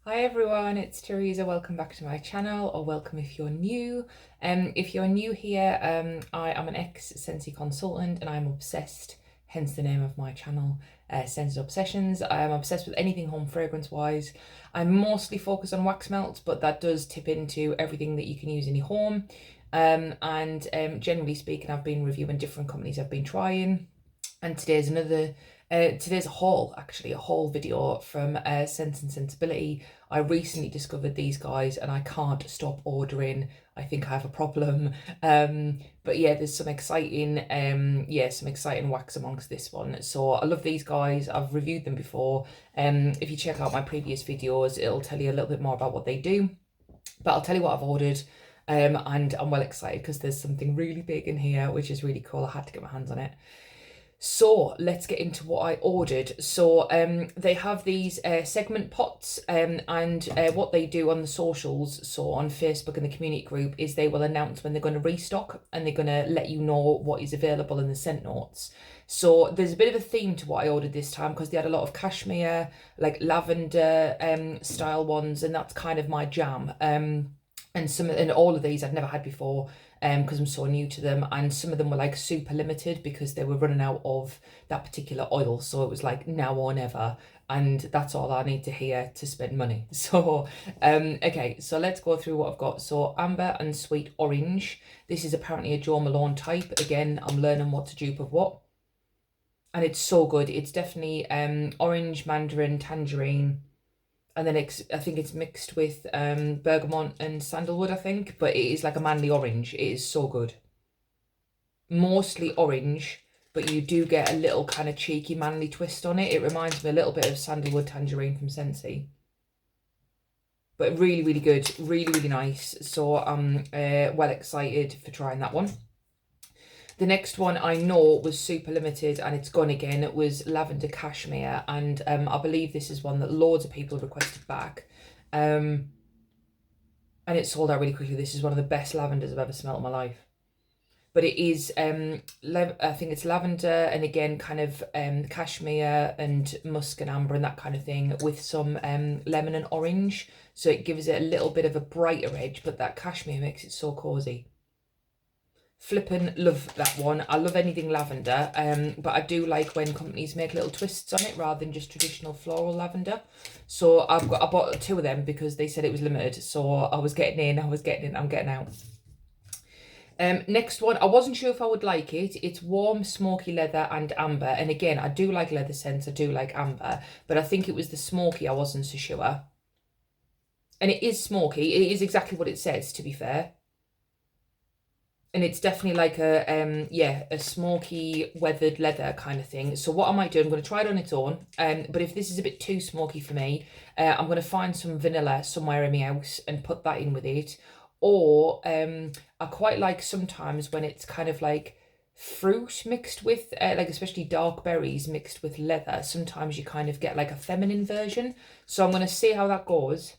Hi everyone, it's Teresa. Welcome back to my channel, or welcome if you're new. If you're new here, I am an ex-Scentsy consultant and I'm obsessed, hence the name of my channel, Scented Obsessions. I am obsessed with anything home fragrance wise. I'm mostly focused on wax melts, but that does tip into everything that you can use in your home. Generally speaking, I've been reviewing different companies I've been trying. And today's a haul, actually, a haul video from Scents Scentsibility. I recently discovered these guys and I can't stop ordering. I think I have a problem. But yeah, there's some exciting, some exciting wax amongst this one. So I love these guys. I've reviewed them before. If you check out my previous videos, it'll tell you a little bit more about what they do. But I'll tell you what I've ordered. And I'm well excited because there's something really big in here, which is really cool. I had to get my hands on it. So let's get into what I ordered. So they have these segment pots, and what they do on the socials, so on Facebook and the community group, is they will announce when they're going to restock and they're going to let you know what is available in the scent notes. So there's a bit of a theme to what I ordered this time because they had a lot of cashmere, like lavender style ones, and that's kind of my jam. And all of these I'd never had before, because I'm so new to them, and some of them were like super limited because they were running out of that particular oil, so it was like now or never, and that's all I need to hear to spend money. So okay, so let's go through what I've got. So amber and sweet orange. This is apparently a Jo Malone type. Again, I'm learning what to dupe of what, and it's so good. It's definitely orange, mandarin, tangerine, and then I think it's mixed with bergamot and sandalwood, I think, but it is like a manly orange. It is so good. Mostly orange, but you do get a little kind of cheeky manly twist on it. It reminds me a little bit of sandalwood tangerine from Scentsy. But really, really good. Really, really nice. So I'm well excited for trying that one. The next one I know was super limited and it's gone again. It was lavender cashmere, and I believe this is one that loads of people requested back. And it sold out really quickly. This is one of the best lavenders I've ever smelled in my life. But it is, I think it's lavender and again kind of cashmere and musk and amber and that kind of thing with some lemon and orange. So it gives it a little bit of a brighter edge, but that cashmere makes it so cozy. Flippin' love that one. I love anything lavender, but I do like when companies make little twists on it rather than just traditional floral lavender. So I bought two of them because they said it was limited. So I was getting in, I'm getting out. Next one, I wasn't sure if I would like it. It's warm, smoky leather and amber. And again, I do like leather scents, I do like amber, but I think it was the smoky I wasn't so sure. And it is smoky. It is exactly what it says, to be fair. And it's definitely like a smoky weathered leather kind of thing. So what I might do, I'm going to try it on its own. But if this is a bit too smoky for me, I'm going to find some vanilla somewhere in my house and put that in with it. Or I quite like sometimes when it's kind of like fruit mixed with, like especially dark berries mixed with leather. Sometimes you kind of get like a feminine version. So I'm going to see how that goes.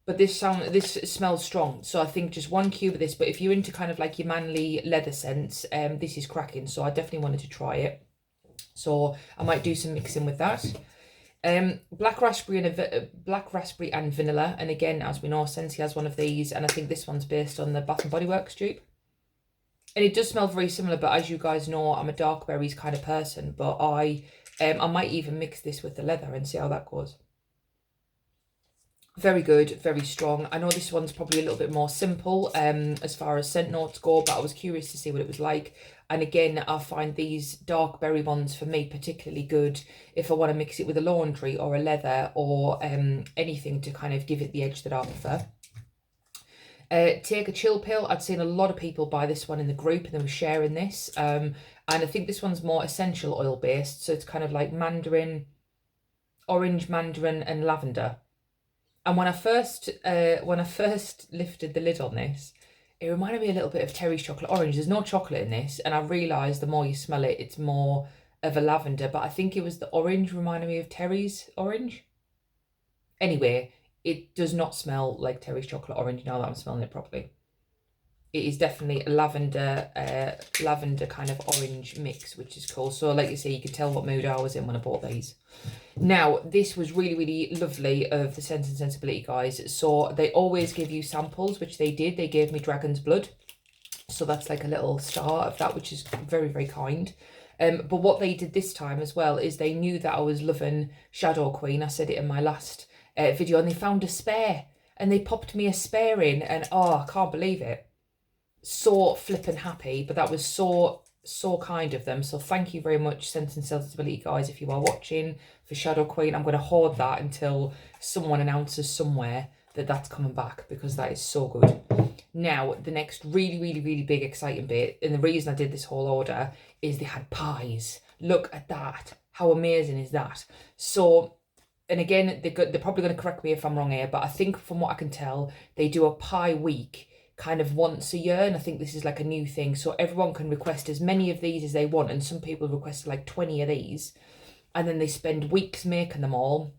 But this smells strong, so I think just one cube of this. But if you're into kind of like your manly leather scents, this is cracking. So I definitely wanted to try it. So I might do some mixing with that. Black raspberry and vanilla. And again, as we know, Scentsy has one of these, and I think this one's based on the Bath and Body Works dupe. And it does smell very similar, but as you guys know, I'm a dark berries kind of person. But I might even mix this with the leather and see how that goes. Very good, very strong. I know this one's probably a little bit more simple as far as scent notes go, but I was curious to see what it was like. And again, I find these dark berry ones for me particularly good if I want to mix it with a laundry or a leather or anything to kind of give it the edge that I prefer. Take a chill pill. I'd seen a lot of people buy this one in the group and they were sharing this. And I think this one's more essential oil based. So it's kind of like mandarin, orange, mandarin and lavender. And when I first lifted the lid on this, it reminded me a little bit of Terry's chocolate orange. There's no chocolate in this, and I realised the more you smell it, it's more of a lavender. But I think it was the orange reminded me of Terry's orange. Anyway, it does not smell like Terry's chocolate orange now that I'm smelling it properly. it is definitely a lavender kind of orange mix, which is cool. So like you say, you can tell what mood I was in when I bought these. Now, this was really, really lovely of the Scents and Sensibility guys. So they always give you samples, which they did. They gave me Dragon's Blood. So that's like a little start of that, which is very, very kind. But what they did this time as well is they knew that I was loving Shadow Queen. I said it in my last video, and they found a spare. And they popped me a spare in, and oh, I can't believe it. So flippin' happy, but that was so kind of them. So thank you very much, Scents and Sensibility guys, if you are watching for Shadow Queen. I'm going to hoard that until someone announces somewhere that that's coming back, because that is so good. Now, the next really, really, really big exciting bit, and the reason I did this whole order, is they had pies. Look at that. How amazing is that? So, and again, they're probably going to correct me if I'm wrong here, but I think from what I can tell, they do a pie week kind of once a year, and I think this is like a new thing. So everyone can request as many of these as they want, and some people request like 20 of these, and then they spend weeks making them all,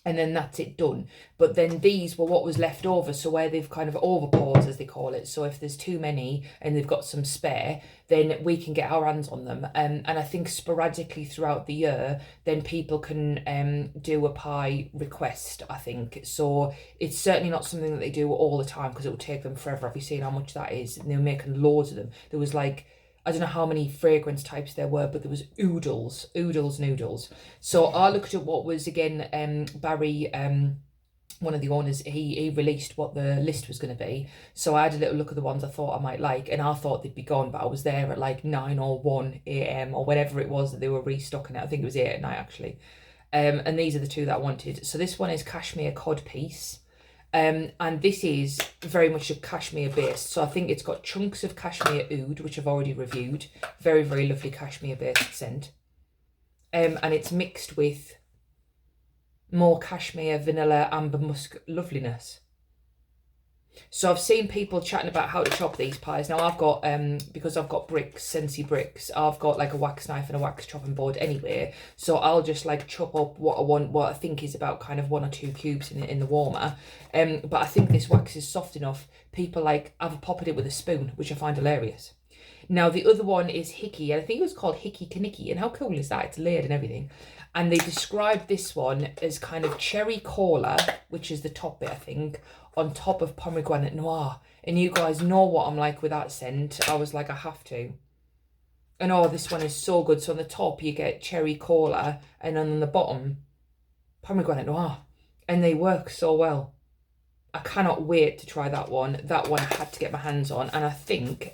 and then that's it done. But then these were what was left over, so where they've kind of overpoured, as they call it. So if there's too many and they've got some spare, then we can get our hands on them. And I think sporadically throughout the year, then people can do a pie request, I think. So it's certainly not something that they do all the time, because it will take them forever. Have you seen how much that is? And they were making loads of them. There was like, I don't know how many fragrance types there were, but there was oodles. So I looked at what was, again, Barry, one of the owners, he released what the list was going to be. So I had a little look at the ones I thought I might like, and I thought they'd be gone, but I was there at like 9 or 1 a.m. or whenever it was that they were restocking it. I think it was 8 at night, actually. And these are the two that I wanted. So this one is Cashmere Cod Piece. And this is very much a cashmere based. So I think it's got chunks of cashmere oud, which I've already reviewed. Very, very lovely cashmere based scent. And it's mixed with more cashmere, vanilla, amber musk loveliness. So I've seen people chatting about how to chop these pies. Now I've got, because I've got bricks, Scentsy bricks, I've got like a wax knife and a wax chopping board anyway. So I'll just like chop up what I want, what I think is about kind of 1 or 2 cubes in the warmer. But I think this wax is soft enough. People like have a pop at it with a spoon, which I find hilarious. Now the other one is Hickey, and I think it was called Hickey Kanicki. And how cool is that? It's layered and everything. And they described this one as kind of cherry cola, which is the top bit, I think, on top of pomegranate noir. And you guys know what I'm like with that scent. I was like, I have to. And oh, this one is so good. So on the top you get cherry cola, and then on the bottom pomegranate noir, and they work so well. I cannot wait to try that one. That one I had to get my hands on, and I think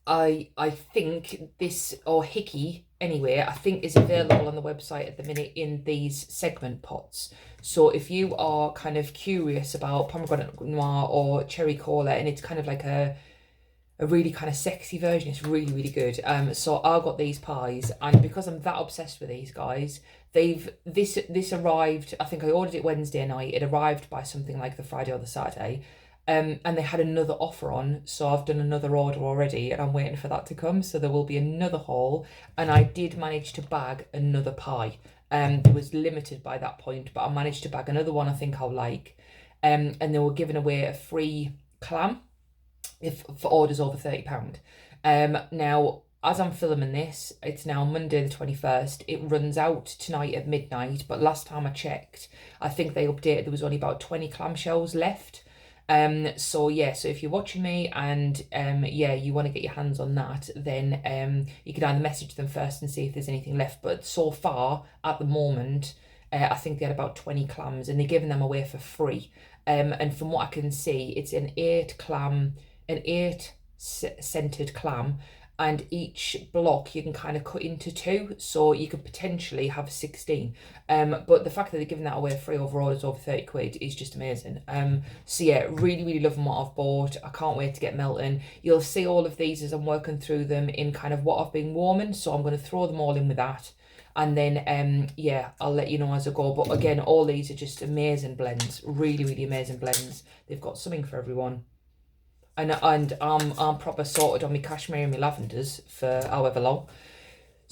I think this, or Hickey anyway, I think is available on the website at the minute in these segment pots. So if you are kind of curious about pomegranate noir or cherry cola, and it's kind of like a really kind of sexy version, it's really, really good. So I got these pies, and because I'm that obsessed with these guys, this arrived, I think I ordered it Wednesday night, it arrived by something like the Friday or the Saturday. And they had another offer on, so I've done another order already, and I'm waiting for that to come. So there will be another haul, and I did manage to bag another pie. It was limited by that point, but I managed to bag another one I think I'll like. And they were giving away a free clam for orders over £30. Now, as I'm filming this, it's now Monday the 21st. It runs out tonight at midnight, but last time I checked, I think they updated there was only about 20 clamshells left. So yeah, so if you're watching me and yeah, you want to get your hands on that, then you can either message them first and see if there's anything left. But so far at the moment, I think they had about 20 clams, and they're giving them away for free. And from what I can see, it's an 8 scented clam, and each block you can kind of cut into 2, so you could potentially have 16. But the fact that they're giving that away free over orders over 30 quid is just amazing. So yeah, really, really loving what I've bought. I can't wait to get melting. You'll see all of these as I'm working through them in kind of what I've been warming, so I'm going to throw them all in with that. And then, yeah, I'll let you know as I go. But again, all these are just amazing blends. Really, really amazing blends. They've got something for everyone. And I'm proper sorted on my cashmere and my lavenders for however long.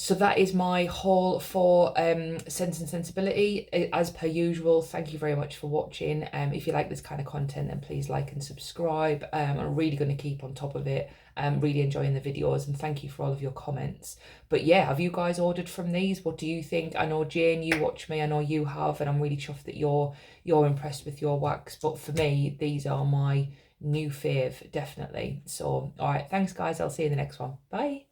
So that is my haul for Sense and Sensibility. As per usual, thank you very much for watching. If you like this kind of content, then please like and subscribe. I'm really going to keep on top of it. I'm really enjoying the videos, and thank you for all of your comments. But yeah, have you guys ordered from these? What do you think? I know Jane, you watch me, I know you have, and I'm really chuffed that you're impressed with your wax. But for me, these are my new fave, definitely. So all right, thanks guys, I'll see you in the next one. Bye.